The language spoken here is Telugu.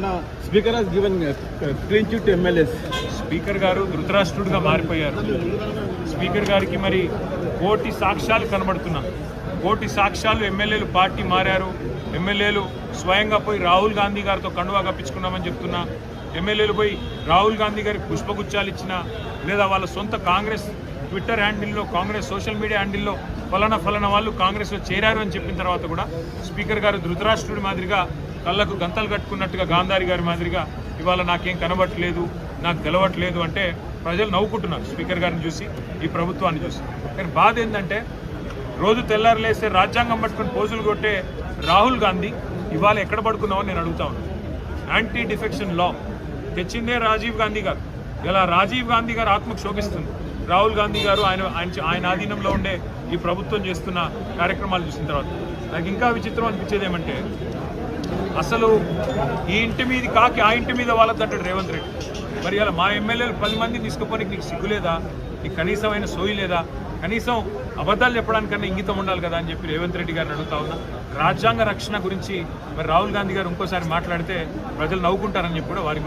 Telangana Speaker has given clean chit to MLAs. Speaker గారు ధృతరాష్ట్రుడిగా మారిపోయారు. స్పీకర్ గారికి మరి కోటి సాక్ష్యాలు కనబడుతున్నా, కోటి సాక్ష్యాలు ఎమ్మెల్యేలు పార్టీ మారారు, ఎమ్మెల్యేలు స్వయంగా పోయి రాహుల్ గాంధీ గారితో కండువా కప్పించుకున్నామని చెప్తున్నా, ఎమ్మెల్యేలు పోయి రాహుల్ గాంధీ గారికి పుష్పగుచ్చాలు ఇచ్చినా, లేదా వాళ్ళ సొంత కాంగ్రెస్ ట్విట్టర్ హ్యాండిల్లో, కాంగ్రెస్ సోషల్ మీడియా హ్యాండిల్లో ఫలానా వాళ్ళు కాంగ్రెస్లో చేరారు అని చెప్పిన తర్వాత కూడా స్పీకర్ గారు ధృతరాష్ట్రుడి మాదిరిగా కళ్ళకు గంతలు కట్టుకున్నట్టుగా గాంధారి గారి మాదిరిగా ఇవాళ నాకేం కనబట్టలేదు, నాకు తెలవట్లేదు అంటే ప్రజలు నవ్వుకుంటున్నారు స్పీకర్ గారిని చూసి, ఈ ప్రభుత్వాన్ని చూసి. కానీ బాధ ఏంటంటే రోజు తెల్లారులేస్తే రాజ్యాంగం పట్టుకొని పోజులు కొట్టే రాహుల్ గాంధీ ఇవాళ ఎక్కడ పడుకున్నామని నేను అడుగుతా ఉన్నాను. యాంటీ డిఫెక్షన్ లా తెచ్చిందే రాజీవ్ గాంధీ గారు. ఇలా రాజీవ్ గాంధీ గారు ఆత్మకు శోభిస్తుంది. రాహుల్ గాంధీ గారు ఆయన ఆధీనంలో ఉండే ఈ ప్రభుత్వం చేస్తున్న కార్యక్రమాలు చూసిన తర్వాత నాకు ఇంకా విచిత్రం అనిపించేది ఏమంటే, అసలు ఈ ఇంటి మీద కాకి ఆ ఇంటి మీద వాళ్ళదంటాడు రేవంత్ రెడ్డి. మరి అలా మా ఎమ్మెల్యేలు 10 మందిని తీసుకుపోయి నీకు సిగ్గులేదా, నీకు కనీసమైన సోయి లేదా, కనీసం అబద్ధాలు చెప్పడానికన్నా ఇంగితం ఉండాలి కదా అని చెప్పి రేవంత్ రెడ్డి గారిని అడుగుతా ఉన్నా. రాజ్యాంగ రక్షణ గురించి మరి రాహుల్ గాంధీ గారు ఇంకోసారి మాట్లాడితే ప్రజలు నవ్వుకుంటారని చెప్పి కూడా వారికి